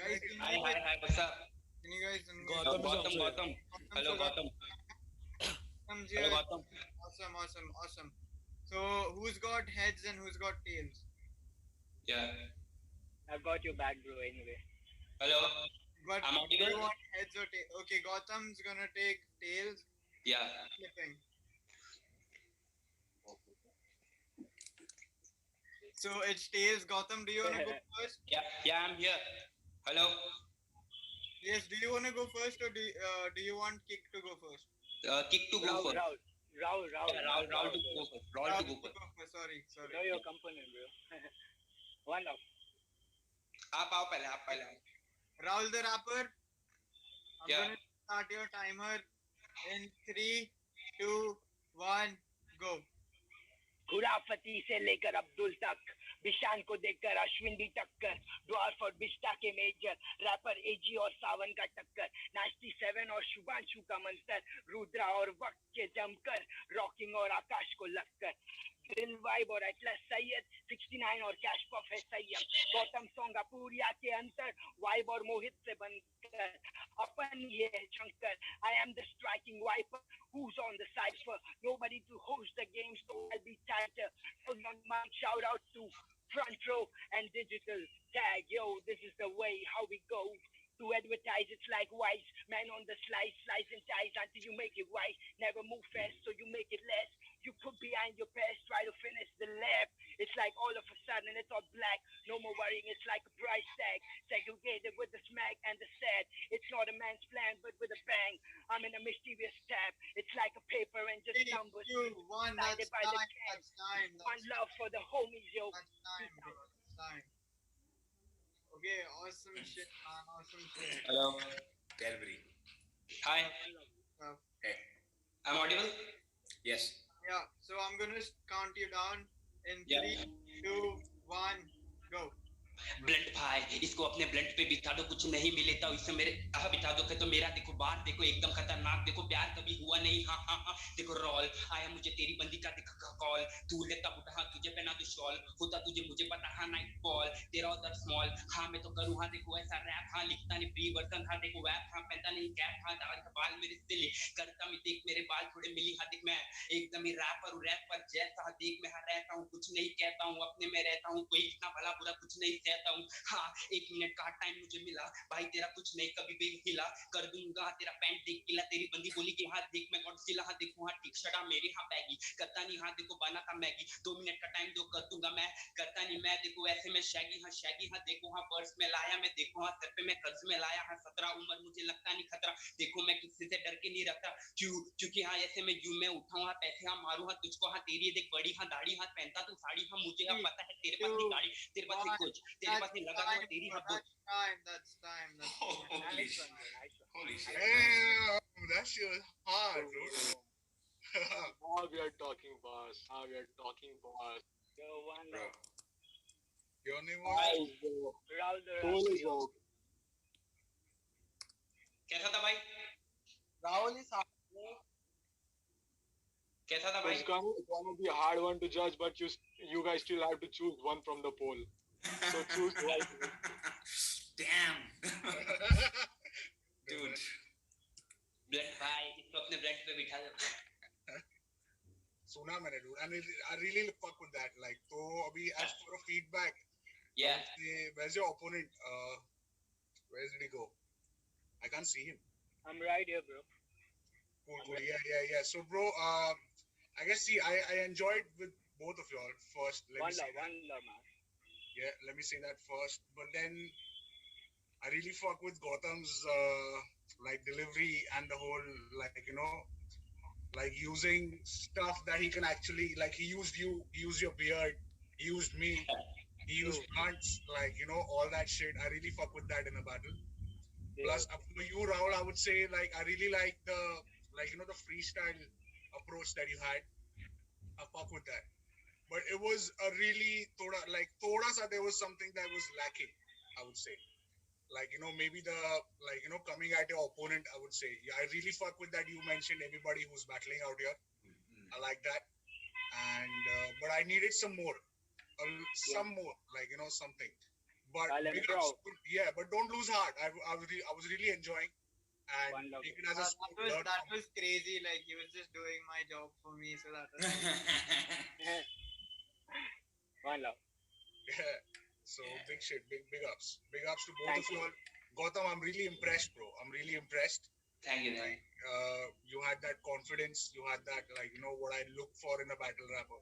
Guys, Hi, hi, hi. What's up? can you guys Gautam is also Gautam. Hello, Gautam. Gautam's Hello, here. Gautam. Awesome. So, who's got heads and who's got tails? Yeah. I've got your back, bro. Anyway. Hello. But I'm do you audible? want heads or tails? Okay, Gautam's gonna take tails. Yeah. Flipping. So it's tails. Gautam, do you wanna go first? Yeah, I'm here. Hello. Yes. Do you wanna go first or do you want Kick to go first? Kick to go first. Rahul. Yeah, Rahul to go first. Rahul to go first. Sorry. Know your component, bro. One up. आप आओ पहले. Rahul the rapper. I'm Yeah. gonna start your timer in 3, 2, 1, go. खुराफती से लेकर अब्दुल तक बिशान को देखकर अश्विन भी टक्कर ड्वार्फ और बिस्टा के मेजर रैपर एजी और सावन का टक्कर नास्टी 7 और शुभांशु का मंत्र रुद्रा और वक्त के जमकर रॉकिंग और आकाश को लगकर दिल वाइब और एटलस सैयद 69 और कैश पफ है सैयद गौतम सॉन्ग अपूरिया के अंतर वाइब और मोहित से बनकर अपन ये है Shankar I am the striking viper who's on the cipher nobody to host the game so I'll be tighter so young man shout out to front row and digital tag yo this is the way how we go to advertise it's like wise man on the slice and ties until you make it right never move fast so you make it less you put behind your past, try to finish the lab. It's like all of a sudden it's all black. No more worrying, it's like a price tag. Segregated with the smack and the sad. It's not a man's plan, but with a bang. I'm in a mysterious tab. It's like a paper and just 3, numbers. 2, 1, that's time. One love for the homies, yo. That's time. Okay, awesome shit, man. Awesome shit. Hello. Calvary. Hi. Hey. I'm audible? Yes. Yeah, so I'm gonna count you down in Yeah. 3, 2, 1, go. Blunt भाई इसको अपने blunt पे बिठा दो कुछ नहीं मिले तो इससे मेरे कहा बिठा दो तो मेरा देखो बात देखो एकदम खतरनाक देखो प्यार कभी हुआ नहीं हाँ देखो रॉल आया मुझे तेरी बंदी का देखा कॉल तू लेता बुढ़ा तुझे पहना दो शॉल होता तुझे मुझे पता हाँ नाइट बॉल तेरा उधर स्मॉल हाँ मैं तो करूँ हाँ देखो ऐसा रैप हाँ लिखता नहीं प्री वर्जन हाँ देखो वैप हाँ पहनता नहीं कैप हाँ दाल का बाल मेरे सिले करता मैं देख मेरे बाल थोड़े मिली हाँ देख मैं एकदम ही रैपर रैप पर जैसा देख मैं हाँ रहता हूँ कुछ नहीं कहता हूँ अपने में रहता हूँ कोई इतना भला बुरा कुछ नहीं कहता हूँ हाँ 1 मिनट का टाइम मुझे मिला भाई तेरा कुछ नहीं कभी भी हिला कर दूंगा तेरा पैंट देख के तेरी बंदी बोली कि हाँ देख मैं गॉडजिला हाँ देखो हाँ टी शर्ट मेरी हाँ बैगी करता नहीं हाँ देखो बना था मैगी 2 मिनट का टाइम दो कर दूंगा मैं करता नहीं मैं देखो ऐसे में शैगी हाँ देखो हाँ पर्स में लाया मैं देखो हाँ सर पे मैं कर्ज में लाया हाँ 17 उम्र मुझे लगता नहीं खतरा देखो मैं किसी से डर के नहीं रखता क्योंकि हाँ ऐसे में यूं मैं उठाऊं हाँ पैसे हाँ मारू हाँ तुझको हाँ तेरी देख बड़ी हाँ दाढ़ी हाँ पहनता तू साड़ी हाँ मुझे हाँ पता है तेरे पास नहीं गाड़ी तेरे पास नहीं कुछ तेरे पास नहीं लगा हुआ तेरी हाँ That's time. Holy shit. Holy shit. Damn, that shit was hard, bro. Now we are talking, boss. Yo, one Bro. love. Your name was? Rahul the rapper. कैसा था भाई Rahul is कैसा था भाई It's gonna be a hard one to judge, but you guys still have to choose one from the poll. So choose right. Damn. Dude. Blood भाई इसको अपने blood पे बिठा दो सुना मैंने, dude, and I really fuck with that. Like, so अभी as for a feedback, yeah where's your opponent? Where did he go? I can't see him. I'm right here, bro. Cool. Yeah. So, bro, I guess I enjoyed with both of y'all first. One love, man. Yeah, let me say that first. But then I really fuck with Gautam's like delivery and the whole like using stuff that he can actually like. He used you, he used your beard, he used me, he used plants, like all that shit. I really fuck with that in a battle. Yeah. Plus, for you, Rahul, I would say like I really like the the freestyle approach that you had. I fuck with that. But it was a really thoda sa there was something that was lacking, I would say. Like, maybe the, coming at your opponent, I would say. Yeah, I really fuck with that. You mentioned everybody who's battling out here. I like that. And, but I needed some more. Some more, something. But Talent, big bro. ups. Yeah, but don't lose heart. I was really enjoying, and One love. take it as a sport. Learn That from was crazy. Like he was just doing my job for me, so that was One love. Yeah. So Yeah. big shit, big ups. Big ups to both Thank of you all. Gotham, I'm really impressed, bro. I'm really impressed. Thank you, thank you. You had that confidence. You had that, like, you know, what I look for in a battle rapper.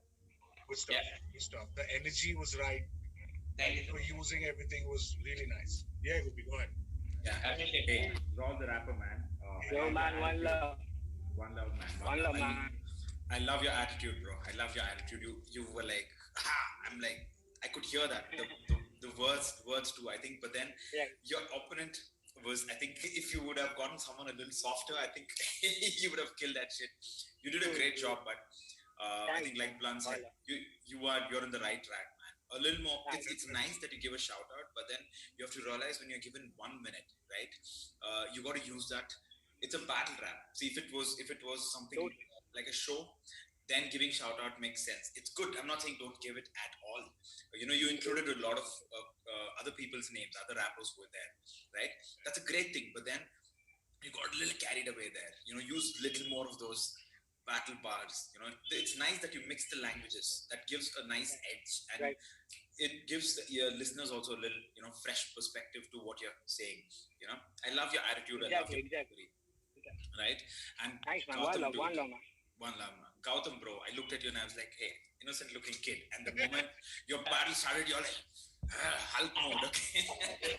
Good stuff. Yeah. Good stuff. The energy was right. Thank you You so were much. using everything was really nice. Yeah, Guppy, go ahead. Yeah. Appreciate Hey, it. Rob the rapper, man. I Yo, love man, your one attitude. love. One love, man. One love, I mean, man. I love your attitude, bro. I love your attitude. You were like, I'm like, I could hear that. The words too, I think. But then Yeah. your opponent was, I think, if you would have gotten someone a little softer, I think you would have killed that shit. You did a great job, but I think, like Blunt said, you're on the right track, man. A little more. It's nice that you give a shout out, but then you have to realize when you're given 1 minute, right? You got to use that. It's a battle rap. See, if it was something like a show, then giving shout out makes sense. It's good. I'm not saying don't give it at all. You included a lot of other people's names, other rappers who were there, right? That's a great thing. But then you got a little carried away there. Use little more of those battle bars. It's nice that you mix the languages. That gives a nice edge, and Right. it gives your listeners also a little, fresh perspective to what you're saying. I love your attitude. I love your Exactly. right? And Thanks, man. Gautam, One dude, love, man. one love, man. Gautam, bro, I looked at you and I was like, hey, innocent looking kid. And the moment your battle started, you're like, Hulk mode, okay?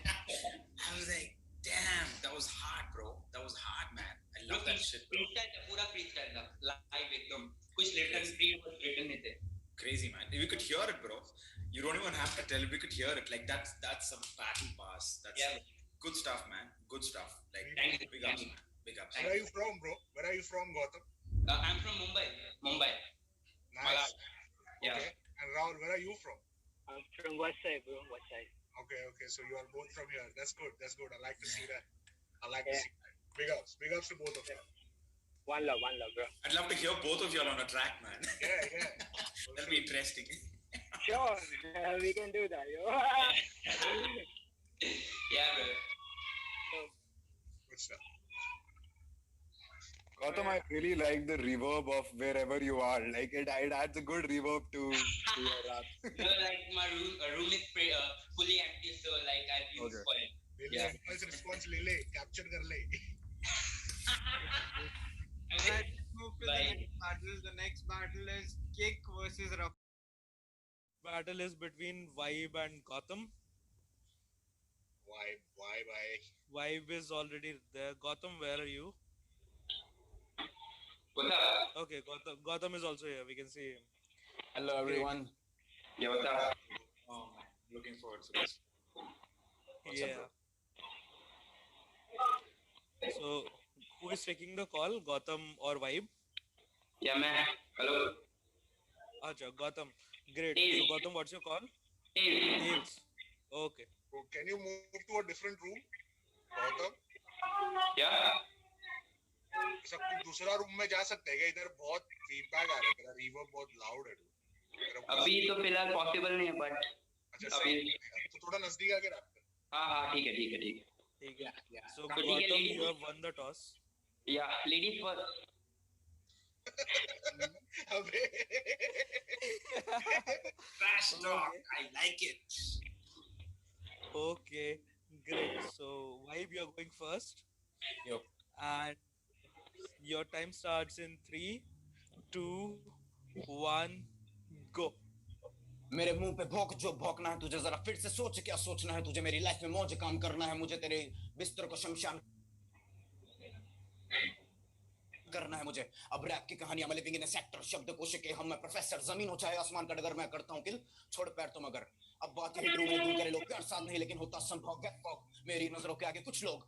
I was like, damn, that was hard, bro. That was hard, man. I love that shit, bro. Freestyle था, पूरा freestyle था, live एकदम. कुछ written नहीं थे. Crazy, man. We could hear it, bro. You don't even have to tell it. We could hear it. Like, that's some battle pass. That's Yeah. good stuff, man. Good stuff. Like, Thank you. big ups, man. Big ups. Where are you from, bro? Where are you from, Gotham? I'm from Mumbai. Nice. Yeah. Okay. And Rahul, where are you from? I'm from West Side, bro. West Side. Okay. So you are both from here. That's good. I like to see that. I like to see that. Big ups to both of you. One love, bro. I'd love to hear both of y'all on a track, man. Yeah. That'll be interesting. Sure, we can do that, yo. Yeah, bro. Good stuff. Gautam, I really like the reverb of wherever you are. Like it adds a good reverb to your rap. Like my room is fully empty, so like I've used Okay. for it. Yeah. Response le. Capture kar le. Alright, let's move to the Bye. next battle. The next battle is Kick versus Rough. Battle is between Vibe and Gotham. Why? Vibe is already there. Gotham, where are you? What's up? Okay, Gotham is also here. We can see him. Hello, everyone. Yeah, what's up? Oh, man. Looking forward to this. What's up, Yeah. bro? So, who is taking the call? Gotham or Vibe? Yeah, man. Hello. Acha, Gotham. Great. Hey. So, Gotham, what's your call? Hey. Tails. Okay. So can you move to a different room? Gautam? Yeah. सब कुछ दूसरा room में जा सकते हैं क्या? इधर बहुत फीडबैक आ रहा है, तेरा रिवर्ब बहुत लाउड है. अभी तो फिलहाल पॉसिबल नहीं है बट अच्छा सही है. तो थोड़ा नजदीक आके रख. हाँ ठीक है ठीक है. So, ठीक है, Gotham, ladies. you have won the toss. या लेडीज फर्स्ट अबे. Trash talk. I like it. Okay, great. So, Vibe, you're going first. Yup. And your time starts in 3, 2, 1, go. मेरे मुंह पे भौंक जो भौंकना है तुझे जरा फिर से सोच क्या सोचना है तुझे मेरी लाइफ में मौज काम करना है मुझे तेरे बिस्तर को शमशान करना है मुझे अब रैप की कहानियां मैं लिविंग इन सेक्टर शब्द कोश के हम मैं प्रोफेसर जमीन हो चाहे आसमान का डगर मैं करता हूं किल छोड़ पैर तो मगर अब बात यही ट्रू में दूर करे लोग प्यार साथ नहीं लेकिन होता संभव गेट फॉक मेरी नजरों के आगे कुछ लोग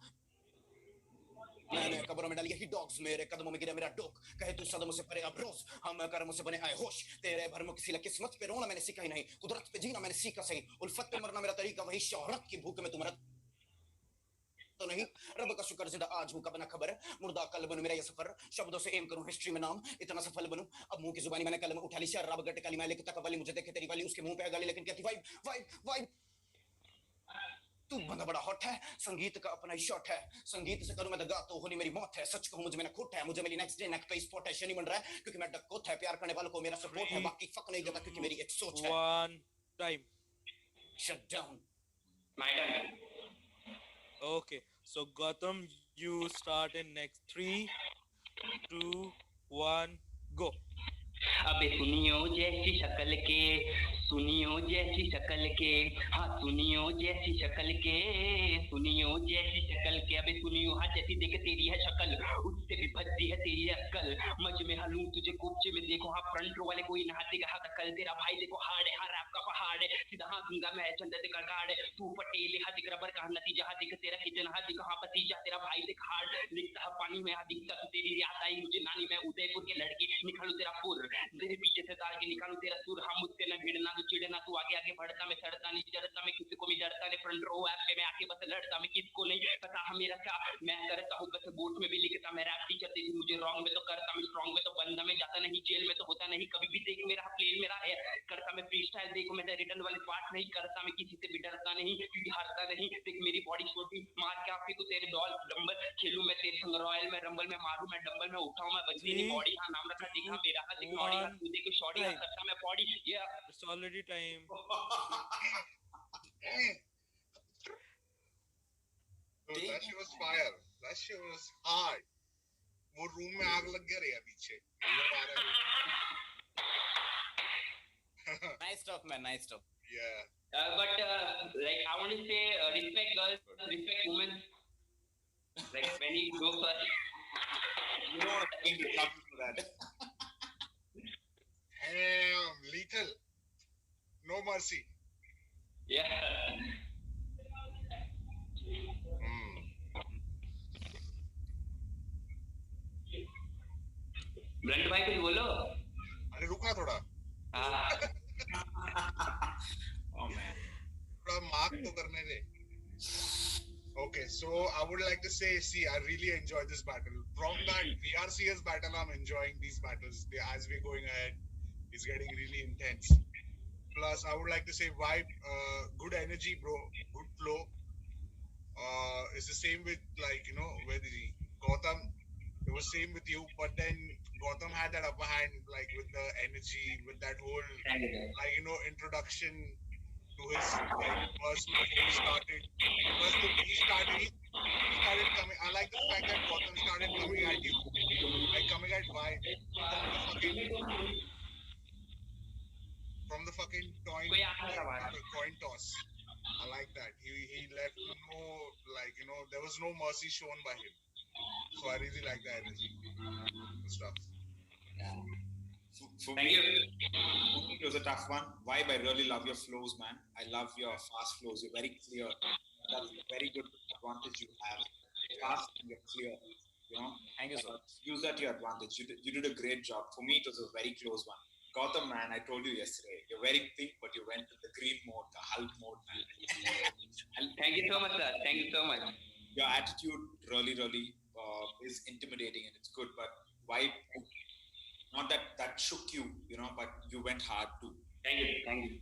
मैंने कब्रों में डाली ही डॉग्स मेरे कदमों में गिरा मेरा डोक कहे तू सदमों से परे अब रोज हम कर्मों से बने आए होश तेरे भरमों किसी लग किस्मत पे रोना मैंने सीखा ही नहीं कुदरत पे जीना मैंने सीखा सही उल्फत पे मरना मेरा तरीका वही शोहरत की भूख में तुम मरत तो नहीं रब का शुक्र जिंदा आज हूं कब ना खबर मुर्दा कल बनूं मेरा ये सफर शब्दों से एम करूं हिस्ट्री में नाम इतना सफल बनूं अब मुंह की जुबानी मैंने कलम उठा ली शराब गट काली मैं लिखता कवाली मुझे देखे तेरी वाली उसके मुंह पे गाली लेकिन कहती वाइब वाइब वाइब तू बंदा बड़ा हॉट है, संगीत का अपना ही शॉट है, संगीत से करूं मैं दगा तो होनी मेरी मौत है, सच कहूं मुझे मैंने खोट है, मुझे मेरी नेक्स्ट डे नेक पे स्पॉट है, शनि बन रहा है क्योंकि मैं डकोट है, प्यार करने वालों को मेरा सपोर्ट है, बाकी फक नहीं देता क्योंकि मेरी एक सोच है। One time. Shut down. My turn. Okay, so Gautam, you start in next 3, 2, 1, go. अबे सुनियो जैसी शक्ल के, सुनियो जैसी शक्ल के, हाँ सुनियो जैसी शक्ल के, सुनियो जैसी शक्ल के, अबे सुनियो हाँ जैसी देख तेरी है शक्ल, उससे भी भद्दी है तेरी अक्ल, मज में हलूं तुझे कुपचे में देखो, हाँ फ्रंट रो वाले कोई नहा देगा, हाँ कल तेरा भाई देखो हार्ड है, हाँ रैप का पहाड़ है, सीधा हाँ दूंगा मैं चंदा दे गड़गाड़ है, तू पटेल हाँ दिख रबर का नतीजा, हाँ दिख तेरा किचन, हाँ दिख हाँ भतीजा, तेरा भाई दिख हार्ड लिखता है पानी में, हाँ दिखता तू तेरी रियात आई मुझे नानी, मैं उदयपुर के लड़की निकालू तेरा पुर, तेरे पीछे से तार के निकालू तेरा सुर, हम मुझसे न भिड़ना तू चिड़ना, तू आगे आगे बढ़ता मैं सड़ता नहीं जड़ता, मैं किसी को भी डरता नहीं, फ्रंट रो ऐप पे मैं आके बस लड़ता, मैं किसको नहीं पता हम मेरा क्या मैं करता हूँ, बस बोर्ड में भी लिखता, मैं रैप टीचर थी मुझे रॉन्ग में तो करता, मैं स्ट्रॉन्ग में तो बंदा में जाता नहीं, जेल में तो होता नहीं कभी भी, देख मेरा प्लेन मेरा है करता, मैं फ्री स्टाइल देखो मैं रिटर्न वाले पार्ट नहीं करता, मैं किसी से भी डरता नहीं क्योंकि हारता नहीं, देख मेरी बॉडी छोटी मार के आप को तेरे डॉल डंबल खेलूं मैं तेरे संग रॉयल में रंबल में मारूं मैं डंबल में उठाऊं मैं बच्चे की बॉडी, हाँ नाम रखा दिखा मेरा, हाँ दिख नॉडी, हाँ तू देखो शॉटी, हाँ करता मैं बॉडी, ये It's already time. So that shit was fire. That shit was hard. वो रूम में आग लग गया रे यार पीछे। Nice stuff man, nice stuff. Yeah. but like I want to say respect girls, respect women, like when you go first. You don't want to think it up to that. Damn, lethal. No mercy. Yeah. Blunt भाई कुछ बोलो। अरे रुकना थोड़ा। Oh man. थोड़ा mark तो करने दे। Okay, so I would like to say, see, I really enjoyed this battle. From that VRCS battle, I'm enjoying these battles. As we're going ahead, it's getting really intense. Plus, I would like to say, vibe, good energy, bro, good flow. It's the same with, like, you know, with the Gautam. It was same with you, but then Gautam had that upper hand, like with the energy, with that whole, like, you know, introduction to his like first before he started. First, he started coming. I like the fact that Gautam started coming at you, like coming at vibe from the fucking coin toss. I like that. He left no, like, you know, there was no mercy shown by him. So I really like that energy. Good stuff. For Thank me, you. it was a tough one. Vibe, I really love your flows, man. I love your fast flows. You're very clear. That's a very good advantage you have. Fast and you're clear. You know, Thank you, sir. Use that to your advantage. You did a great job. For me, it was a very close one. Gautam, man, I told you yesterday, you're very pink, but you went to the green mode, the Hulk mode, man. Thank you so much, sir. Thank you so much. Your attitude really is intimidating and it's good, but vibe, not that shook you, you know, but you went hard too. Thank you. Thank you.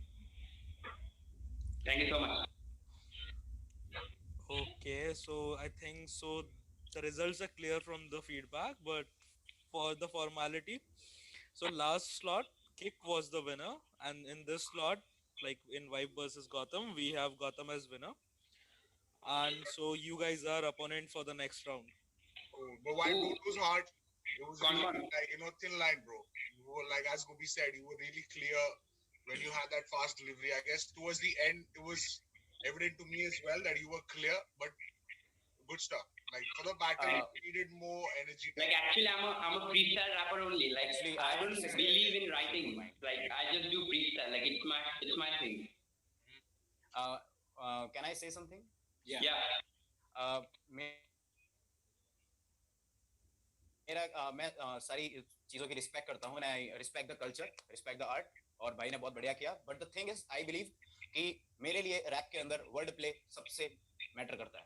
Thank you so much. Okay, so I think so the results are clear from the feedback, but for the formality, so last slot, Kick was the winner, and in this slot, like in Vibe versus Gotham, we have Gotham as winner. And so you guys are opponent for the next round. Oh, but why it was hard? It was really, like, you know, thin line, bro. You were, like, as Gopi said, you were really clear when you had that fast delivery. I guess towards the end, it was evident to me as well that you were clear, but good stuff. Like, for the battle, you needed more energy. Like, actually, I'm a freestyle rapper only. Like, Actually, I don't believe in writing. Like, I just do freestyle. Like, it's my thing. Can I say something? Yeah. मैं सारी चीजों की respect करता हूँ. I respect the culture, respect the art. और भाई ने बहुत बढ़िया किया. But the thing is, I believe कि मेरे लिए रैप के अंदर वर्ड प्ले सबसे मैटर करता है.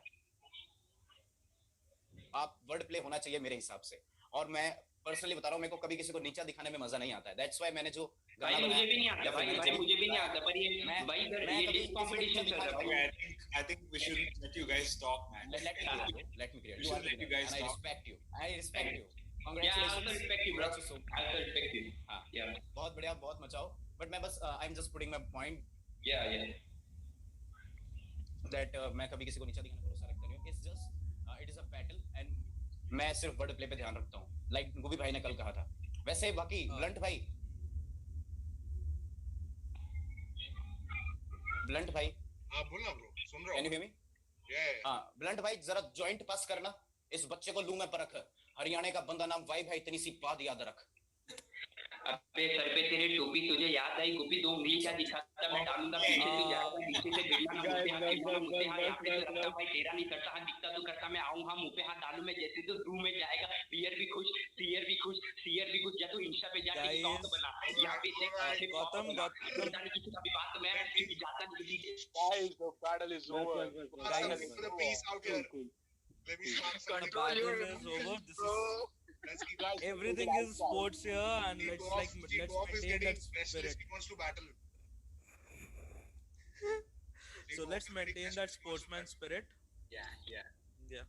आप वर्ड प्ले होना चाहिए मेरे हिसाब से. और मैं पर्सनली बता रहा हूँ, मेरे को कभी किसी को नीचा दिखाने में मजा नहीं आता है. That's why मैंने जो भाई गाना मुझे भी नहीं बनाया आता भाई, मुझे भी नहीं आता, पर ये भाई इधर मैं ये कभी डिस कंपटीशन चल रहा है भाई. I think we should let you guys talk, man. Let me clear, bro. Let me clear. We You should are the let you winner, guys and I talk. respect you. I respect you. Yeah, I Congratulations. also respect you, bro. So, I also respect you. हाँ, Yeah, बहुत बढ़िया, बहुत मचाओ. But मैं बस I'm just putting my point yeah. that मैं कभी किसी को नीचा दिखाने पर भरोसा रखता नहीं हूँ. It's just it is a battle and मैं सिर्फ वर्ड प्ले पे ध्यान रखता हूँ. Like गुबी भाई ने कल कहा था. वैसे बाकी ब्लंट भाई हाँ बोलना ब्रो, सुन रहा कैन यू हूँ. Hear me? Yeah. हाँ ब्लंट भाई जरा जॉइंट पास करना. इस बच्चे को लूं मैं परख. हरियाणा का बंदा नाम वाई भाई, इतनी सी बात याद रख. अबे सर पे तेरे टोपी तुझे याद आई, गोपी 2 उंगली क्या दिखाता मैं डालूंगा पीछे से जाएगा, नीचे से गिरना मुझे हाथ यहाँ पे तो रखता भाई तेरा नहीं करता, हाथ दिखता तो करता, मैं आऊंगा मुंह पे हाथ डालूं मैं जैसे तो रूम में जाएगा. पियर भी खुश, सियर भी खुश, सियर भी कुछ. या तो इंस्टा पे जाके अकाउंट बना, यहाँ पे देख गौतम किसी का भी बात मैं जाता नहीं. Guys, the battle is over. Let's put the peace out here. Let me start something. The battle is over. This is Let's keep everything is sports here, and let's Goff let's is maintain getting that restless. spirit. He wants to battle. So let's maintain that sportsman spirit. Yeah.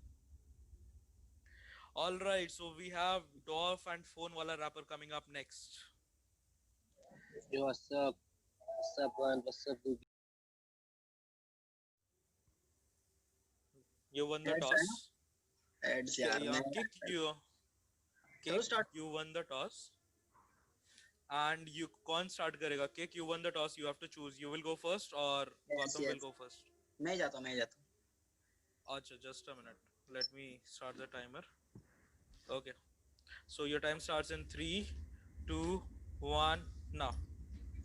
All right. So we have Dorf and Phone Wala rapper coming up next. Yo, what's up? What's up, man? What's up, dude? You won the Ads, toss. Ads, Yeah, yaar, man. Kick, you won the toss. And you कौन start करेगा? Kick, you won the toss. You have to choose. You will go first or Gautam will yes. go first. मैं जाता हूँ. Acha, just a minute. Let me start the timer. Okay. So your time starts in 3, 2, 1, now.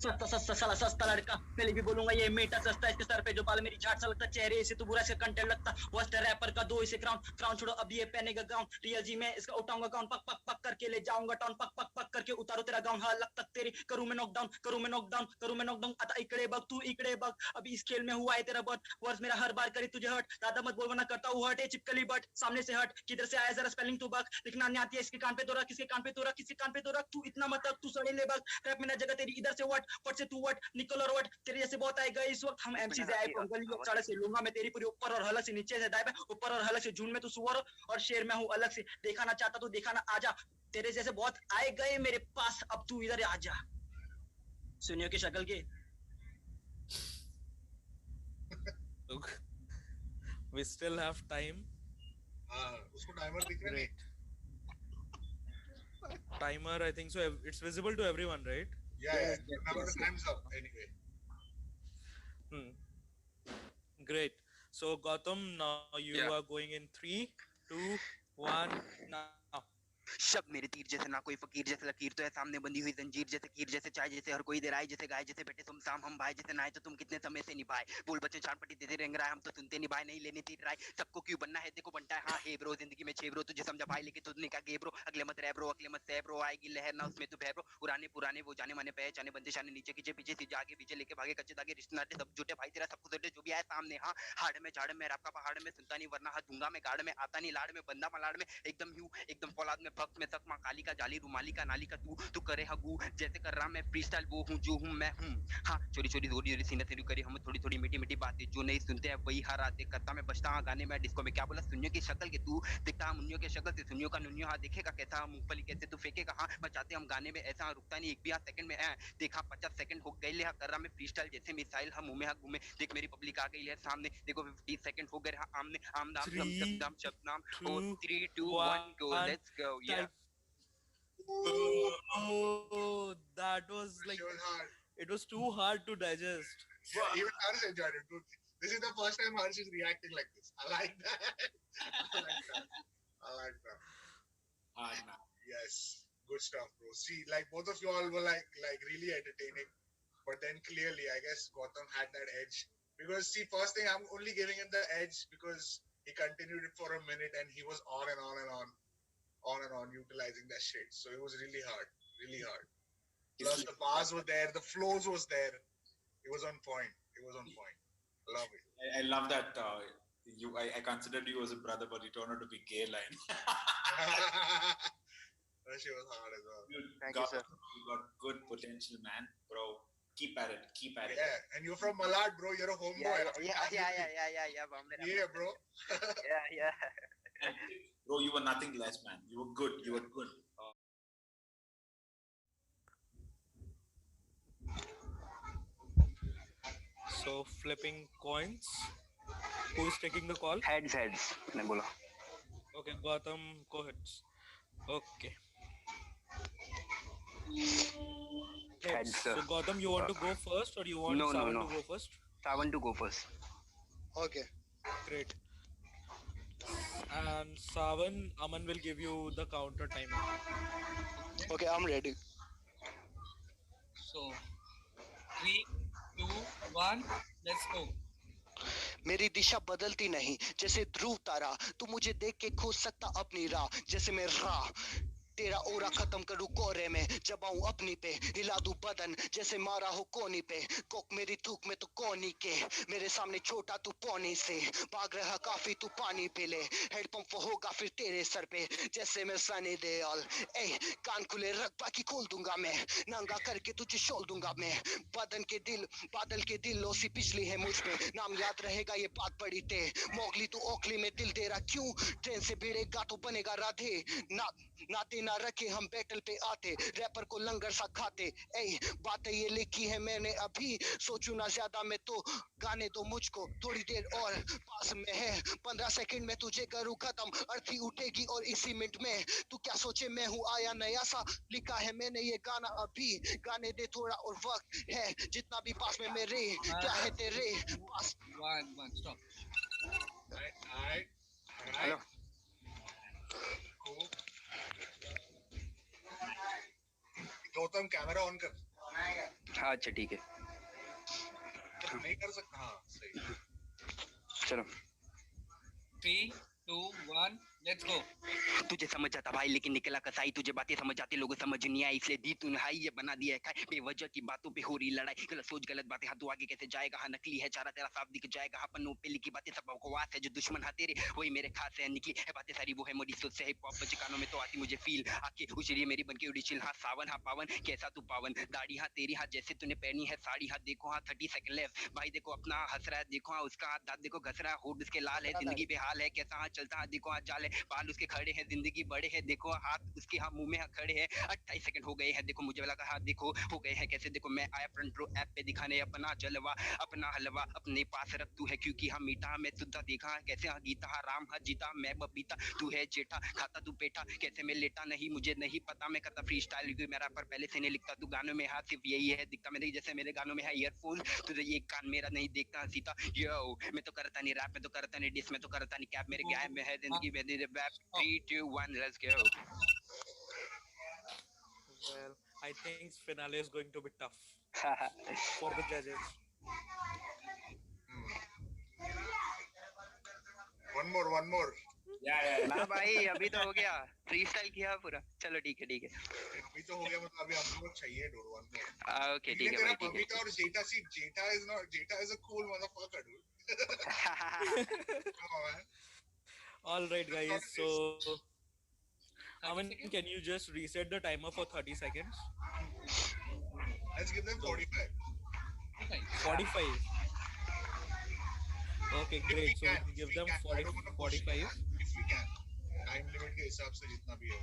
सस्ता सस्ता साला सस्ता लड़का, पहले भी बोलूंगा ये मीठा सस्ता, इसके सर पे जो बाल मेरी झाट सा लगता, चेहरे से तो बुरा से कंटेंट लगता, वर्स्ट रैपर का दो इसे क्राउन छोड़ो अब ये पहनेगा गाउन, रियल जी में इसका उठाऊंगा गाउन, पक पक पक करके ले जाऊंगा टाउन, पक पक पक करके उतारो तेरा गाउन, हाँ लग तक तेरी करूं मैं नॉकडाउन, आता इकड़े बग तू इकड़े बग, अभी इस खेल में हुआ है तेरा बट, वर्ष मेरा हर बार करे तुझे हट, ज्यादा मत बोल वरना करता हूँ हट, ए चिपकली बट सामने से हट, किधर से आया जरा स्पेलिंग तू बग, लिखना नहीं आती है इसके कान पे तो रख, किसके कान पे तो रख, किसके कान पे तो रख, तू इतना मत तू सड़े ले बग, रैप में ना जगह तेरी इधर से वट से तू वट, निकल और वट, तेरे जैसे बहुत आएगा इस वक्त, हम एमसी से आए गली सड़क से लूंगा मैं तेरी पूरी ऊपर और हलक से नीचे से दाएं ऊपर और हलक से, झुंड में तू सुअर और शेर में हूँ अलग से, देखा ना चाहता तो देखा ना आजा, तेरे जैसे बहुत आए गए मेरे पास, अब तू इधर आ जा, सुनियो की शक्ल के. Look, we still have time. उसको टाइमर दिख रहा है. Timer, I think so. It's visible to everyone, right? Yeah. Remember the time's up anyway. Great. So Gautam, now you are going in 3, 2, 1, now. शब्द मेरे तीर जैसे ना कोई फकीर जैसे लकीर तो है सामने बंधी हुई जंजीर जैसे कीर जैसे चाय जैसे हर कोई दे रहा है जैसे गाय जैसे बेटे तुम शाम हम भाई जैसे नाए तो तुम कितने समय से निभाए बोल बच्चे छान पट्टी देते रेंग रहा है हम तो सुनते निभाए नहीं लेने तीर राय सबको क्यों बनना है देखो बनता है हाँ हे ब्रो जिंदगी में छे ब्रो तुझे समझा भाई लेके तुझने का गे ब्रो अगले मत रह ब्रो अगले मत सह ब्रो आएगी लहर ना उसमें तू भय ब्रो पुराने वो जाने माने पहचाने बंदे शाने नीचे कीजे पीछे सीधे आगे पीछे लेके भागे कच्चे दागे रिश्ते नाते सब झूठे भाई तेरा सब कुछ जो भी आए सामने हाँ हाड़ में झाड़ में रैप का पहाड़ में सुनता नहीं वरना हाथ दूंगा मैं गाड़ में आता नहीं लाड़ में बंदा मलाड़ में एकदम ह्यू एकदम फौलाद में भक्त में तक माँ काली का जाली रुमाली का नाली का तू करे हगू जैसे कर रहा मैं फ्रीस्टाइल वो हूँ जो हूँ मैं हूँ हाँ चोरी चोरी जोरी सीने से करी हम थोड़ी थोड़ी मीठी मीठी बातें जो नहीं सुनते हैं वही हर आते करता मैं बचता हाँ गाने में डिस्को में क्या बोला सुनियो की शक्ल के तू दिखता मुनियो की शक्ल से सुनियो का नुनियो हाँ देखेगा कैसा मूंगफली कैसे तू फेंकेगा हाँ बचाते हम गाने में ऐसा रुकता नहीं एक भी सेकंड में है देखा 50 सेकंड हो गए ले कर रहा मैं फ्रीस्टाइल जैसे मिसाइल हम मुंह में हाँ घूमे देख मेरी पब्लिक आ गई है सामने देखो 50 सेकंड हो गए आमने आम नाम शब्द 3 2 1 go let's go yeah. Oh, that was like it was too hard to digest. Yeah, even Harsh enjoyed it. Dude. This is the first time Harsh is reacting like this. I like that. I like that. Yes, good stuff, bro. See, like both of you all were like really entertaining, but then clearly, I guess Gautam had that edge because see, first thing I'm only giving him the edge because he continued it for a minute and he was on and on utilizing that shit. So it was really hard. Plus the bars were there, the flows was there. It was on point. Love it. I love that I considered you as a brother, but you turned out to be gay line. That shit was hard as well. Thank you, sir. You got good potential, man, bro. Keep at it. Keep at it. Yeah, and you're from Malad, bro. You're a homeboy. Yeah, Bombay. Yeah, bro. Yeah. Bro, you were nothing less, man. You were good. You were good. So flipping coins. Who's taking the call? Heads. मैंने बोला. Okay, Gautam, go ahead. Okay. Heads, So Gautam, you want to go first or you want No. Savan to go first? Savan to go first. Okay. Great. And Savan, Aman will give you the counter timer. Okay, I'm ready. So 3, 2, 1, let's go. मेरी दिशा बदलती नहीं जैसे ध्रुव तारा तू मुझे देख के खोज सकता अपनी राह जैसे मैं राह तेरा ओरा खत्म करूं कोरे में जब आऊं अपनी पे हिला दूं बदन जैसे मारा हो कोनी पे कोक मेरी थूक में तो कोनी के मेरे सामने छोटा तू पौनी से भाग रहा काफी तू पानी पी ले हेड पंप होगा फिर तेरे सर पे जैसे मैं सनी देओल ए कान खुले रख बाकी खोल दूंगा मैं नंगा करके तुझे शोल दूंगा मैं बादल के दिल सी पिछली है मुझ पे नाम याद रहेगा ये बात बड़ी ते मोगली तू ओखली में दिल तेरा क्यों ट्रेन से भिड़ेगा तो बनेगा राधे नाते ना रखे हम बैटल पे आते रैपर को लंगर सा खाते ए बातें ये लिखी है मैंने अभी सोचू ना ज्यादा मैं तो गाने दो मुझको थोड़ी देर और पास में है 15 सेकंड में तुझे करूँ खत्म अर्थी उठेगी और इसी मिनट में तू क्या सोचे मैं हूँ आया नया सा लिखा है मैंने ये गाना अभी गाने दे थोड़ा और वक्त है जितना भी पास में मेरे क्या है तेरे पास One, stop. Hello. Cool. Gautam camera on कर. हाँ अच्छा ठीक है. नहीं कर सकता. हाँ सही. चलो. 3, 2, 1, let's go. तुझे समझ आता भाई लेकिन निकला कसाई तुझे बातें समझ आती लोगों समझ नहीं आई इसलिए दी तूने हाई ये बना दिया है बेवजह की बातों पे हो रही लड़ाई गलत सोच गलत बातें हाथों आगे कैसे जाएगा हाँ नकली है चारा तेरा साफ दिख जाएगा हाँ पन्नों पे लिखी बातें सब बकवास है जो दुश्मन हाँ तेरे वही मेरे खास है निकली है बातें सारी वो है मोरी सोच से हिप हॉप बचे कानों में तो आती मुझे फील आके उछली मेरी बनके उड़ी चिल हाँ सावन हाँ पावन कैसा तू पावन दाढ़ी हाँ तेरी हाँ जैसे तूने पहनी है साड़ी हाँ देखो हाँ 30 सेकंड लेफ्ट भाई देखो अपना हंस रहा है देखो हाँ उसका हाथ दांत देखो घस रहा है होठ उसके लाल है जिंदगी बेहाल है कैसा हाँ चलता हाँ देखो हाँ जाल है बाल उसके खड़े हैं जिंदगी बड़े हैं देखो हाथ उसके हाँ मुंह में हाँ खड़े हैं 28 सेकंड हो गए हैं देखो मुझे लगा हाँ देखो हो गए हैं कैसे देखो मैं आया फ्रंट रो ऐप पे दिखाने अपना जलवा अपना हलवा अपने पास रख तू है क्योंकि हाँ मीठा मैं सुद्धा देखा कैसे हाँ गीता हाँ राम हाँ जीता मैं बबीता तू है जेठा खाता तू पेठा कैसे मैं लेटा नहीं मुझे नहीं पता मैं करता फ्री स्टाइल क्योंकि मेरा पर पहले से नहीं लिखता तू गानों में हाँ सिर्फ यही है दिखता मेरे जैसे मेरे गानों में है ईयरफोन तुझे एक कान मेरा नहीं देखता सीता यो मैं तो करता नहीं रैप में तो करता नहीं डिस में तो करता नहीं कैप मेरे गायब में है जिंदगी में 3, 2, 1 let's go. Well, I think finale is going to be tough for the judges. One more. Yeah. ना भाई अभी तो हो गया फ्री स्टाइल किया पूरा चलो ठीक है अभी तो हो गया मतलब अभी हम लोग चाहिए डोर वन में. ओके ठीक है भाई ठीक है बबीता और जेठा is a cool motherfucker dude. Come on man. All right, guys. So, Aman, can you just reset the timer for 30 seconds? Let's give them 45. 45. Okay, great. So we can give them 45. If we can. Time limit के हिसाब से जितना भी हो.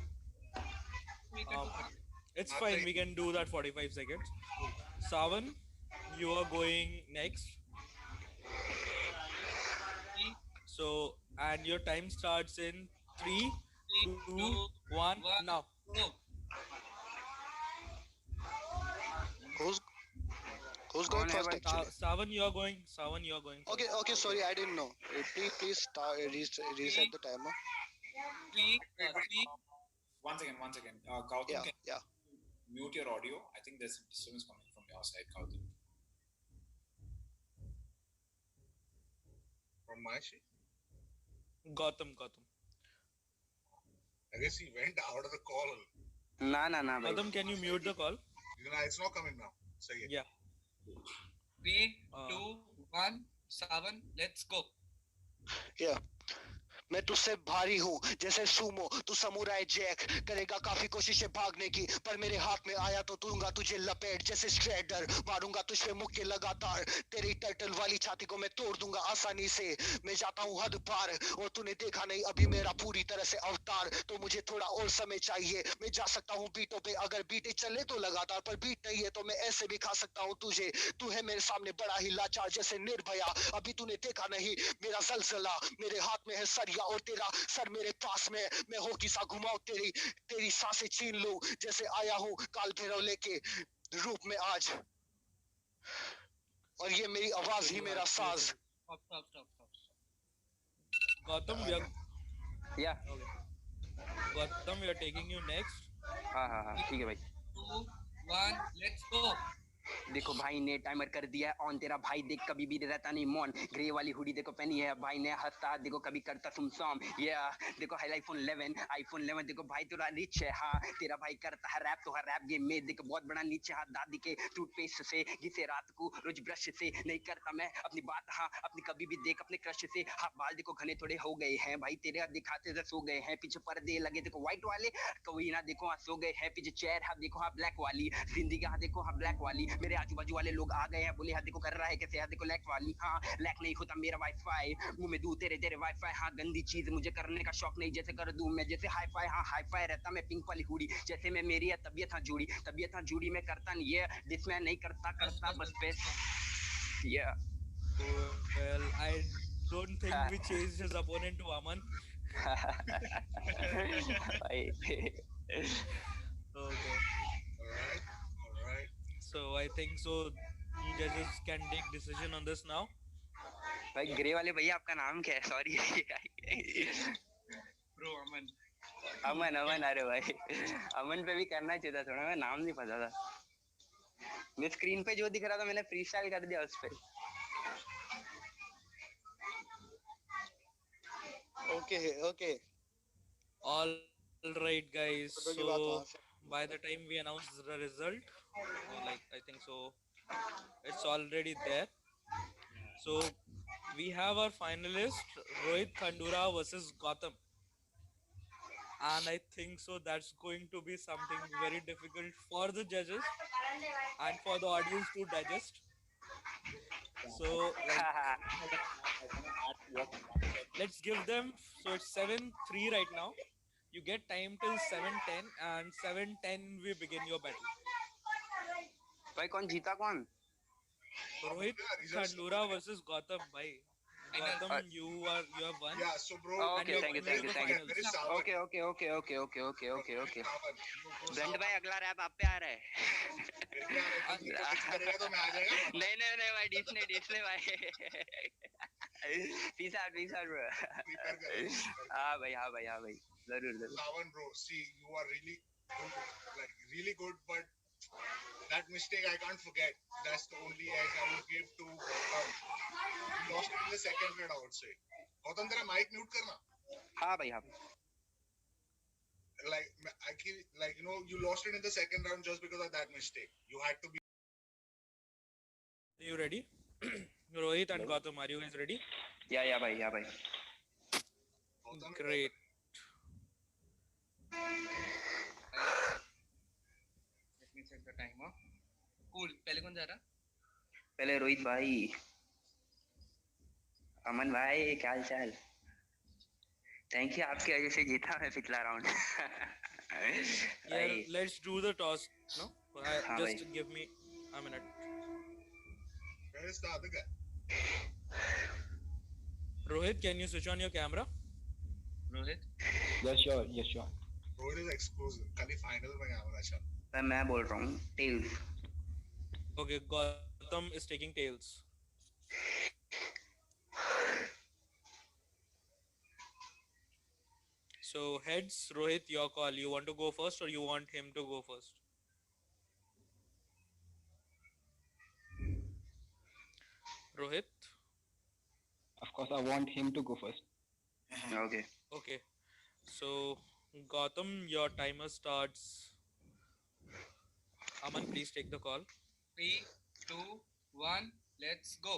It's fine. We can do that 45 seconds. Savan, you are going next. So, and your time starts in 3, 2, 1, now. Who's going first actually? Savan, you are going. First. Okay, sorry, I didn't know. Please start, reset the timer. 3. One second. Gautam, can Yeah. mute your audio? I think there's some disturbance coming from your side, Gautam. From my shit. Gautam. I guess he went out of the call. ना भाई. Gautam, can you mute the call? It's not coming now. Say it. Yeah. 3, 2, 1, 7, let's go. Yeah. मैं तुझसे भारी हूँ जैसे Sumo, तू samurai Jack, करेगा काफी कोशिशें भागने की, पर मेरे हाथ में आया तो दूंगा तुझे लपेट जैसे स्ट्रेडर, मारूंगा तुझ पे मुक्के लगातार, तेरी टर्टल वाली छाती को मैं तोड़ दूंगा आसानी से, मैं जाता हूँ हद पार और तूने देखा नहीं अभी मेरा पूरी तरह से अवतार, तो मुझे थोड़ा और समय चाहिए, मैं जा सकता हूँ बीटों पे अगर बीटे चले तो लगातार, पर बीट नहीं है तो मैं ऐसे भी खा सकता हूँ तुझे, तू है मेरे सामने बड़ा ही लाचार जैसे निर्भया, अभी तूने देखा नहीं मेरा जलजला, मेरे हाथ में है सरिया और तेरा सर मेरे पास में, मैं हो किसा घुमाऊं तेरी तेरी सांसें छीन लूं, जैसे आया हूँ काल भैरव लेके रूप में आज, और ये मेरी आवाज ही मेरा साज। Stop. Gautam, we are Yeah. okay. Gautam, we are taking you next. हाँ ठीक है भाई। 2, 1, let's go. देखो भाई ने टाइमर कर दिया है ऑन, तेरा भाई देख कभी भी रहता नहीं मौन, ग्रे वाली हुडी देखो पहनी है भाई ने, हंसता देखो कभी करता सुमसाम, ये देखो हाई आईफोन 11 देखो भाई तेरा रिच है, हाँ तेरा भाई करता है रैप, तो हर रैप गेम में देखो बहुत बड़ा नीचे, हाँ दादी के टूथपेस्ट से जिसे रात को रोज ब्रश से नहीं करता मैं अपनी बात, हाँ अपनी कभी भी देख अपने क्रश से, हाँ बाल देखो घने थोड़े हो गए हैं भाई तेरे दिखाते से सो गए हैं, पीछे पर्दे लगे देखो व्हाइट वाले, कोई ना देखो हाँ सो गए हैं, पीछे चेयर हाँ देखो हाँ ब्लैक वाली, जिंदगी हाँ देखो हाँ ब्लैक वाली, मेरे आजू बाजू वाले लोग आ गए हैं बोले हाँ देखो कर रहा है कैसे, हाँ देखो लैक वाली, हाँ लैक नहीं होता मेरा वाईफाई, मुंह में दूं तेरे तेरे वाईफाई, हाँ गंदी चीज मुझे करने का शौक नहीं, जैसे कर दूं मैं जैसे हाईफाई, हाँ हाईफाई रहता मैं पिंक वाली हुडी, जैसे मैं मेरी है तबीयत हाँ जुड़ी मैं करता नहीं ये दिस मैं नहीं करता बस पे yeah. Well, I don't think we changed his opponent to Aman. Okay. All right. So I think so. You judges can take decision on this now. भाई ग्रे वाले भैया आपका नाम क्या है? सॉरी Bro, अमन, अरे भाई अमन पे भी करना चाहिए था थोड़ा, मैं नाम नहीं पता था, मैं स्क्रीन पे जो दिख रहा था मैंने फ्री स्टाइल कर दिया उस पे। Okay. All right, guys. So by the time we announce the result, like I think so, it's already there. So we have our finalist Rohit Khandura versus Gautam, and I think so that's going to be something very difficult for the judges and for the audience to digest. So let's give them, so it's 7-3 right now. You get time till 7:10, and 7:10 we begin your battle. भाई कौन जीता कौन? Rohit Khandura versus Gautam, bhai. Gautam, you have won. Yeah, so bro. Okay, thank you. Okay. ब्रंड भाई अगला rap आप पे आ रहा है। नहीं भाई डिस्ने भाई। Peace out bro. हाँ भाई जरूर। Sawan bro, see you are really good, like really good, but that mistake I can't forget. That's the only edge I would give to Gautam. You lost it in the second round, I would say. Gautam, तेरा mic mute करना. हाँ भाई हाँ। Like you lost it in the second round just because of that mistake. You had to be. Are you ready? Rohit and Gautam, are you guys ready? Yeah भाई. Great. Let me check the timer. Cool. पहले कौन जा रहा? पहले रोहित भाई. अमन भाई क्या हाल चाल? थैंक यू, आपकी वजह से जीता मैं पिछला round. Yeah, let's do the toss. No, just give me a minute. Where is the other guy? Rohit, can you switch on your camera? Rohit? Yes, sure. Rohit is exclusive. खाली final में camera चल. मैं बोल रहा हूँ tails. Okay, Gautam is taking tails. So heads, Rohit, your call. You want to go first or you want him to go first? Rohit? Of course, I want him to go first. Okay. So Gautam, your timer starts. Aman, please take the call. 3, 2, 1, let's go.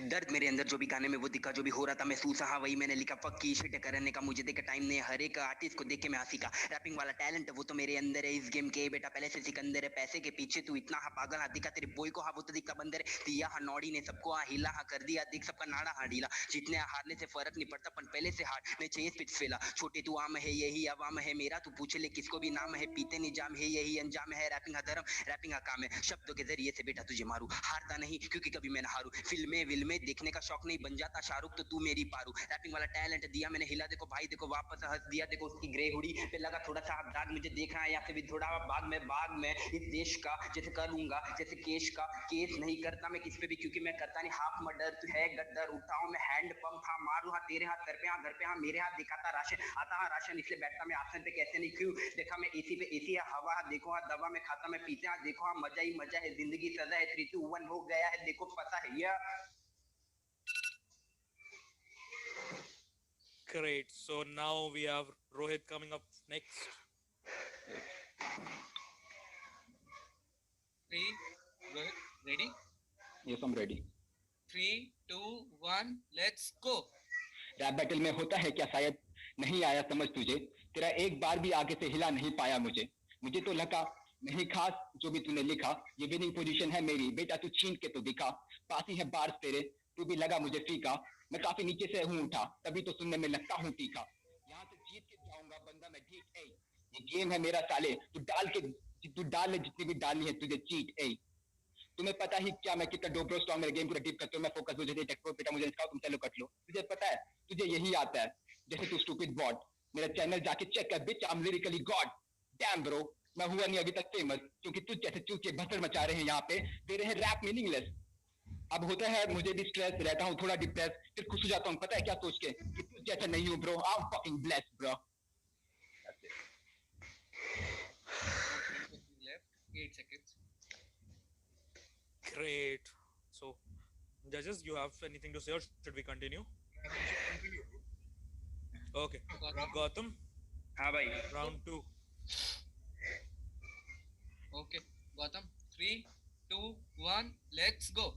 दर्द मेरे अंदर जो भी गाने में वो दिखा, जो भी हो रहा था महसूस, हाँ वही मैंने लिखा। फक की शिट करने का मुझे देख टाइम नहीं, हर एक आर्टिस्ट को देख के मैं हंसी का। रैपिंग वाला टैलेंट वो तो मेरे अंदर है, इस गेम के बेटा पहले से सिकंदर है। पैसे के पीछे तू इतना हाँ पागल, हाँ दिखा तेरे बॉय को, हाँ वो तो दिखता बंदर है। दिया हाँ नौड़ी ने सबको हाँ हिला, हाँ कर दिया देख सबका नाड़ा हाँ ढीला। जीतने हारने से फर्क नहीं पड़ता, पन पहले से हार नहीं चाहिए स्पिच फेला। छोटे तू आम है यही अवाम है मेरा, तू पूछ ले किसको भी नाम है। पीते नहीं जाम है यही अंजाम है, रैपिंग का धर्म रैपिंग का काम है। शब्दों के जरिए से बेटा तुझे मारू, हारता नहीं क्योंकि कभी मैं ना हारू। फिल्में विल्में देखने का शौक नहीं, बन जाता शाहरुख तो तू मेरी पारू। रैपिंग वाला टैलेंट दिया मैंने हिला, देखो भाई देखो वापस हंस दिया। देखो उसकी ग्रे हुडी पे लगा थोड़ा सा दाग, मुझे देख रहा है या फिर थोड़ा बाग में इस देश का जैसे करूंगा, जैसे केश का केस नहीं करता मैं किस पे भी, क्योंकि मैं करता नहीं हाफ मर्डर। तू है गद्दर, उठाऊं मैं हैंड पंप, हाँ मारू हाँ तेरे हाथ घर पे हाँ मेरे हाथ दिखाता राशन आता हाँ राशन, इसलिए बैठता मैं आसन पे कैसे नहीं क्यों। देखा मैं एसी पे एसी है, हवा हाँ देखो हाँ दवा में खाता मैं पीते हाँ देखो हाँ मजा ही मजा है, जिंदगी सजा है। 3 2 1 हो गया है देखो पता है या। Great. So now we have Rohit coming up next. 3, Rohit, ready? Yes, I'm ready. 3, 2, 1, let's go. Rap battle में होता है क्या शायद नहीं आया समझ तुझे, तेरा एक बार भी आगे से हिला नहीं पाया मुझे तो लगा नहीं खास जो भी तूने लिखा। ये विनिंग पोजीशन है मेरी बेटा, तू छीन के तो दिखा। पास ही है बार्स तेरे, तू भी लगा मुझे फीका। मैं काफी नीचे से हूँ उठा, तभी तो सुनने में लगता हूँ तीखा। यहाँ से जीत के जाऊंगा बंदा मैं ठीक। ए ये गेम है मेरा साले, तू डाल ले जितनी भी डालनी है तुझे चीट। ए तुम्हें पता ही क्या मैं कितना डोब्रो स्ट्रॉन्ग, मेरे गेम पूरा डीप करता हूं मैं। फोकस मुझे टेक्नो बेटा मुझे सिखाओ, तुम चलो कट लो। तुझे पता है तुझे यही आता है जैसे तू स्टूपिड बॉट। मेरा चैनल जाके चेक कर bitch, I am lyrically god. Damn bro मैं हुआ नहीं अभी तक फेमस, क्योंकि तुझ जैसे चूचे भसड़ मचा रहे हैं यहाँ पे, दे रहे हैं रैप मीनिंगलेस। अब होता है मुझे भी स्ट्रेस, रहता हूँ थोड़ा डिप्रेस, फिर खुश हो जाता हूँ पता है क्या सोच के कि तुझ जैसा नहीं हूँ bro. I am fucking blessed bro. Left 8 seconds. Great. So, judges, you have anything to say or should we continue? Okay. Gautam. हाँ भाई। Round 2. Okay, Gautam. 3, 2, 1, let's go.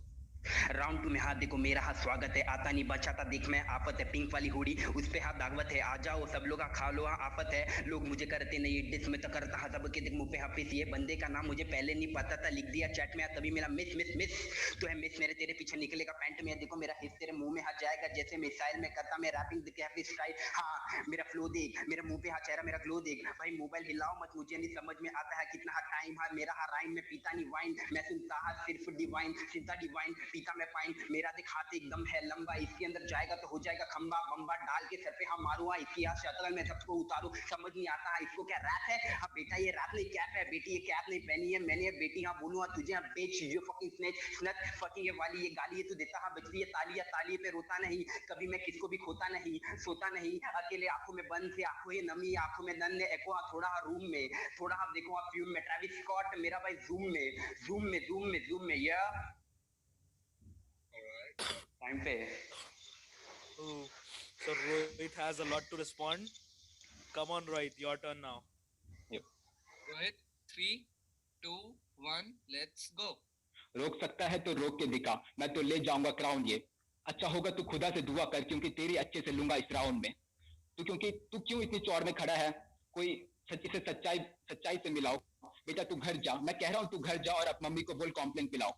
Round 2 में हाथ देखो मेरा हाथ स्वागत है, आता नहीं बचाता देख मैं आफत है। पिंक वाली हुडी उस पे हाथ दागवत है, आ जाओ सब लोग खा लो हाँ आफत है। लोग मुझे करते नहीं डिस में तो करता हाँ सबके देख मुंह पे हाफिस। ये बंदे का नाम मुझे पहले नहीं पता था, लिख दिया चैट में तभी मेरा मिस मिस मिस तो है मिस। मेरे तेरे पीछे निकलेगा पैंट में, देखो मेरा हिस्स तेरे मुंह में हाथ जाएगा जैसे मिसाइल में करता मैं रैपिंग दिखे हैप्पी स्टाइल। हाँ मेरा फ्लो देख, मेरा मुंह पे हाथ चेहरा मेरा ग्लो देख। भाई मोबाइल हिलाओ मत, मुझे नहीं समझ में आता है कितना टाइम है मेरा। हाँ राइम में पीता नहीं वाइन, मैं सुनता हाँ सिर्फ डिवाइन, सीधा डिवाइन पीता मैं पाइन। मेरा देख हाथ एकदम है लंबा, इसके अंदर जाएगा तो हो जाएगा खंबा बम्बा। डाल के सर पे हाँ मारूंगा इसकी हाँ शक्ल में सबको उतारू। समझ नहीं आता है इसको क्या रैप है। हाँ बेटा ये रैप नहीं कैप है, बेटी ये कैप नहीं पहनी है मैंने। बेटी हाँ बोलूँ तुझे हाँ बेच यू फकिंग स्नेच स्नट फकिंग ये वाली ये गाली ये तू देता हाँ बचती है तालिया ताली पे रोता नहीं कभी मैं किसको भी खोता नहीं सोता नहीं। अकेले आंखों में बंद से आंखों ये नमी आंखों में नन ने एको हाँ थोड़ा हाँ रूम में थोड़ा हाँ देखो हाँ फ्यूम में। ट्रेविस स्कॉट मेरा भाई जूम में या time पे। Ooh. So Rohit has a lot to respond. Come on Rohit, your turn now. Rohit, 3, 2, 1, let's go. रोक सकता है तो रोक के दिखा, मैं तो ले जाऊंगा क्राउन। ये अच्छा होगा तू खुदा से दुआ कर, क्योंकि तेरी अच्छे से लूंगा इस राउंड में। तू क्योंकि तू क्यों इतनी चौड़ में खड़ा है, कोई सच्ची से सच्चाई से मिलाओ। बेटा तू घर जा, मैं कह रहा हूँ तू घर जा और अपनी मम्मी को बोल कॉम्प्लेन पिलाओ।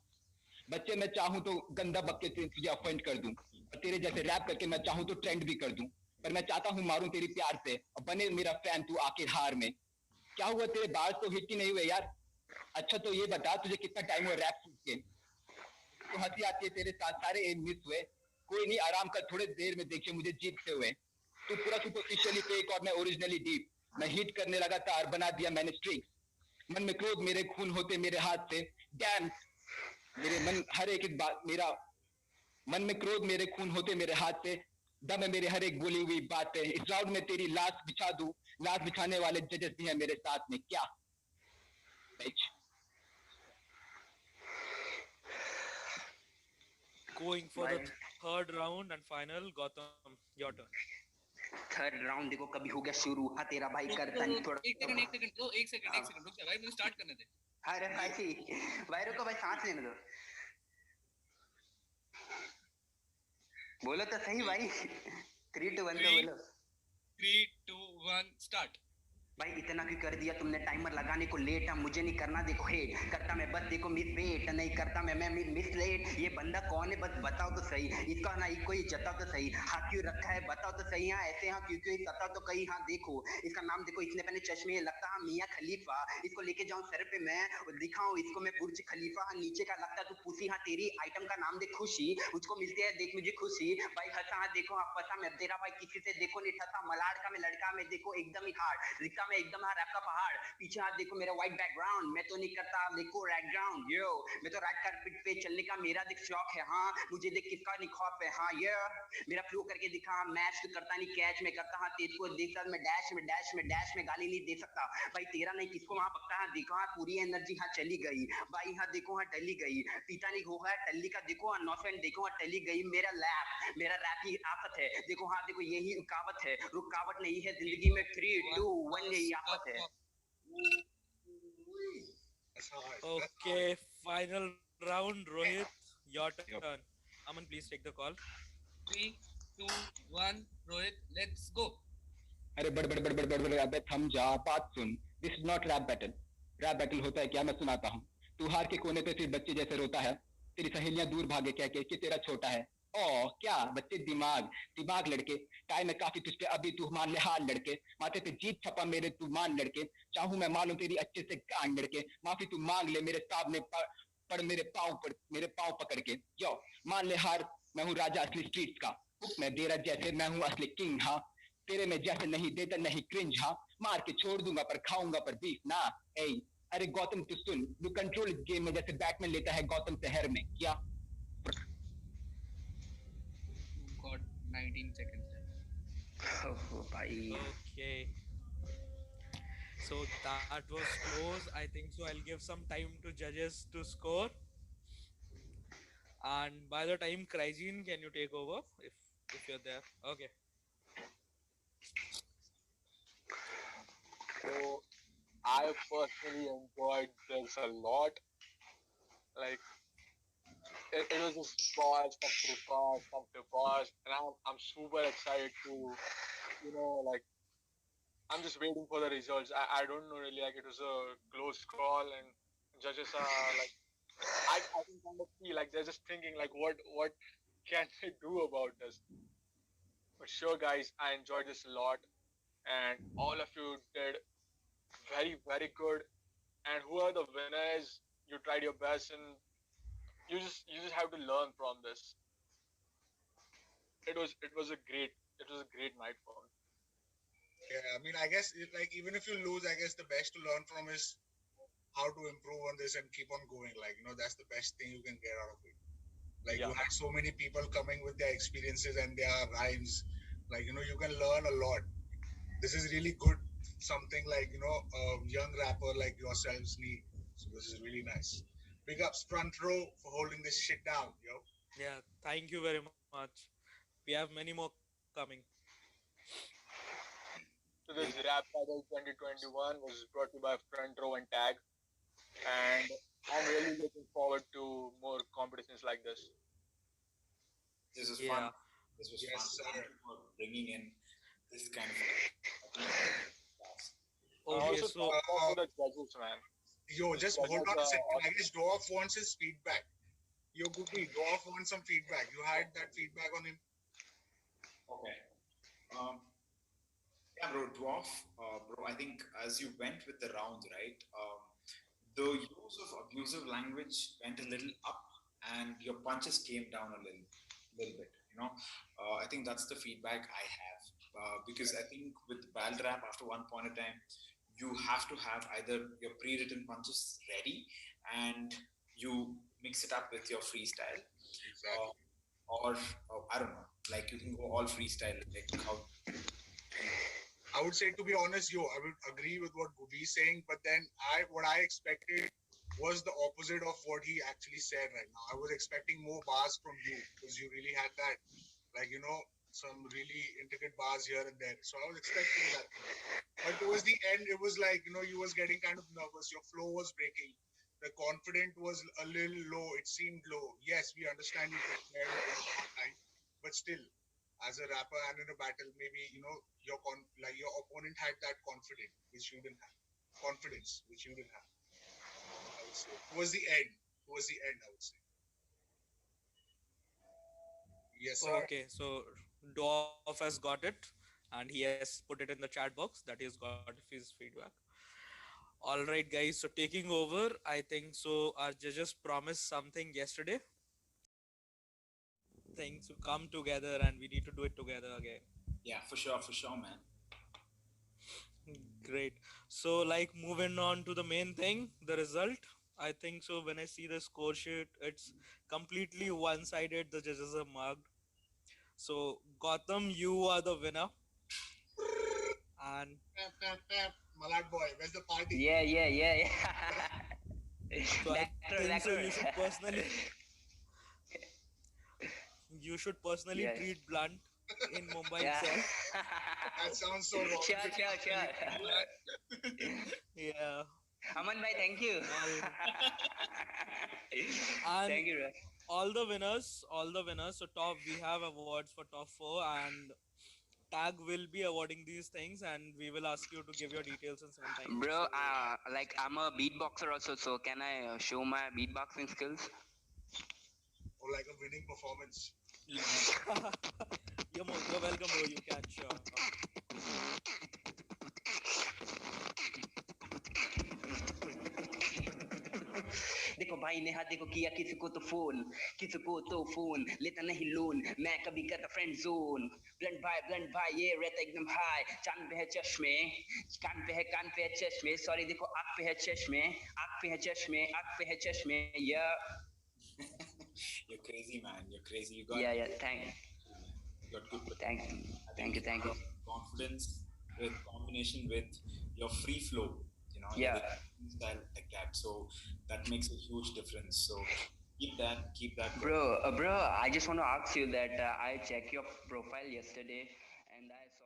बच्चे मैं चाहूं तो गंदा बक्के से तुझे ऑफेंड कर दूं, और तेरे जैसे रैप करके मैं चाहूं तो ट्रेंड भी कर दूं। पर मैं चाहता हूं मारूं तेरी प्यार से और बने मेरा फैन तू आखिर हार में। क्या हुआ तेरे बाल तो हिट ही नहीं हुए यार। अच्छा तो ये बता तुझे कितना टाइम हुआ रैप सीख के। तो हंसी आती है तेरे साथ सारे एम मिस हुए। कोई नहीं आराम कर, थोड़े देर में देखिए मुझे जीतते हुए। तू पूरा सुपरफिशियली फेक और मैं ओरिजिनली डीप। मैं हिट करने लगा था और बना दिया मैंने स्ट्रिक्स। मन में क्रोध मेरे खून होते मेरे हाथ से। डैम मेरे मन हर एक बात मेरा मन में क्रोध मेरे खून होते मेरे हाथ से। दम है मेरे हर एक बोली हुई बातें। इस राउंड में तेरी लाश बिछा दूं, लाश बिछाने वाले जजेस भी हैं मेरे साथ में। क्या Going for the third round and final, Gautam, your turn. Third round देखो कभी हो गया शुरू। हाँ तेरा भाई करता नहीं थोड़ा। एक सेकंड रुक जा भाई, मुझे स्टार्ट करने दे। अरे भाई रुको भाई सांस लेने दो। बोलो तो सही भाई 3 2 1 तो बोलो 3 2 1 स्टार्ट भाई इतना क्यों कर दिया तुमने टाइमर लगाने को लेट है मुझे नहीं करना देखो हेट करता मैं बस देखो मिस वेट नहीं करता मैं मिस लेट ये बंदा कौन है बस बताओ तो सही इसका ना कोई जताओ तो सही हाँ क्यों रखा है बताओ तो सही हाँ ऐसे हाँ क्यों क्यों बताओ तो कहीं हाँ देखो इसका नाम देखो इसने पहले चश्मे लगता हाँ मियाँ खलीफा इसको लेके जाऊं सर पे मैं दिखाऊं इसको मैं बुर्ज खलीफा हाँ नीचे का लगता तू पूसी हाँ तेरी आइटम का नाम देख खुशी मुझको मिलती है देख मुझे खुशी भाई हंसा हाँ देखो हाँ फंसा मैं तेरा भाई किसी से देखो नहीं ठसा मलाड़ का मैं लड़का में देखो एकदम ही हार्ड रिक्शा में एकदम हाँ रैप का पहाड़ पीछे हाथ देखो मेरा व्हाइट बैकग्राउंड मैं तो नहीं करता देखो रेड ग्राउंड यो मैं तो रेड कार्पेट पे चलने का मेरा देख शौक है हाँ मुझे देख किसका नहीं खौफ है हाँ ये मेरा फ्लो करके दिखा मैच तो करता नहीं कैच में करता हाँ तेज को देख मैं डैश में गाली नहीं दे सकता भाई तेरा नहीं किसको वहां पकता हाँ देखो हाँ पूरी एनर्जी हाँ चली गई भाई हाँ देखो हाँ टली गई पीता नहीं हो है टल्ली का देखो हाँ नौसेंट देखो हाँ टली गई मेरा रैप ही आफत है देखो हाँ देखो यही रुकावट है रुकावट नहीं है जिंदगी में 3 2 1 यही आफत है Okay, final round, Rohit. Your turn. Aman, please take the call. 3 2 1 Rohit let's go अरे बड़ अबे थम जा बात सुन this is not rap battle होता है क्या मैं सुनाता हूँ तू हार के कोने पे सिर्फ बच्चे जैसे रोता है तेरी सहेलियां दूर भागे कह के कि तेरा छोटा है ओ क्या बच्चे दिमाग लड़के टाइम है काफी तुझ पे अभी तू मान ले हाल लड़के माथे पे जीत छपा मेरे तू मान लड़के चाहूं मैं मालूम तेरी अच्छे से गांड लड़के माफी तू मांग ले मेरे सामने पड़ मेरे पाँव पकड़ के यो मान ले हार मैं हूँ राजा असली स्ट्रीट्स का मैं तेरा जैसे मैं हूँ असली किंग हाँ तेरे में जैसे नहीं देता नहीं क्रिंज हाँ मार के छोड़ दूंगा पर खाऊंगा पर बीफ ना ए अरे गौतम तू सुन यू कंट्रोल इस गेम में जैसे बैटमैन लेता है गौतम शहर में क्या got 19 seconds oh bhai Okay, so that was close. I think so I'll give some time to judges to score, and by the time Cryzine, can you take over if you're there? Okay. So I personally enjoyed this a lot. Like it was just bars after bars, and I'm super excited to, like I'm just waiting for the results. I don't know really, like it was a close call, and judges are like I can kind of feel like they're just thinking like what can they do about this? But sure, guys, I enjoyed this a lot, and all of you did very very good. And who are the winners? You tried your best, and you just have to learn from this. It was a great night for me. Yeah, I mean, I guess like even if you lose, I guess the best to learn from is how to improve on this and keep on going. Like that's the best thing you can get out of it. Like you had so many people coming with their experiences and their rhymes. Like you can learn a lot. This is really good. Something like a young rapper like yourselves need. So this is really nice. Big ups front row for holding this shit down, yo. Yeah, thank you very much. We have many more coming. So this Rap Battle 2021 was brought to you by Front Row and Tag, and I'm really looking forward to more competitions like this. This was fun. This was fun. Thank you for bringing in this kind of. Also, talk to the judges, man. Yo, just hold on a second. I guess Dwarf wants his feedback. Yo, Guppy, Dwarf wants some feedback. You had that feedback on him? Okay. Yeah, bro, Dwarf, bro, I think as you went with the rounds, right, the use of abusive language went a little up and your punches came down a little bit, I think that's the feedback I have. Because I think with battle rap, after one point in time, you have to have either your pre-written punches ready and you mix it up with your freestyle. Exactly. Or I don't know, like you can go all freestyle, like how. I would say, to be honest, I would agree with what Gubi is saying, but then what I expected was the opposite of what he actually said right now. I was expecting more bars from you because you really had that, like, some really intricate bars here and there. So I was expecting that. But towards the end, it was like, you was getting kind of nervous. Your flow was breaking. The confidence was a little low. It seemed low. Yes, we understand you prepared a long time. but still, as a rapper and in a battle, maybe your opponent had that confidence which you didn't have. Confidence which you didn't have. I would say towards the end. Towards the end, I would say. Yes, sir. Okay, so Dwarf has got it, and he has put it in the chat box that he's got his feedback. All right, guys. So taking over, I think so. Our judges promised something yesterday. Things to come together, and we need to do it together again. Yeah, for sure, man. Great. So, like, moving on to the main thing, the result. I think so. When I see the score sheet, it's completely one-sided. The judges are marked. So, Gotham, you are the winner. And Malad boy, where's the party? Yeah. so I think so. You should personally Yes. treat Blunt in Mumbai Yeah. itself. That sounds so wrong. Sure. Yeah. Aman bhai, thank you. And Thank you, bro. all the winners. So top, we have awards for top 4, and Tag will be awarding these things, and we will ask you to give your details in some time. Bro, like I'm a beatboxer also, so can I show my beatboxing skills? Or like a winning performance. You're welcome, bro. You can sure. देखो भाई नेहा देखो किया किसी को तो phone लेता नहीं loan मैं कभी करता फ्रेंड जोन ब्लंट भाई ये रहता एकदम हाई चांद पे है चश्मे कान पे है चश्मे सॉरी देखो आँख पे है चश्मे yeah You're crazy, man. You're crazy. You got yeah you got good. thank you Confidence with combination with your free flow. Yeah. Style like that. So that makes a huge difference. So keep that. Bro, I just want to ask you that I checked your profile yesterday and I saw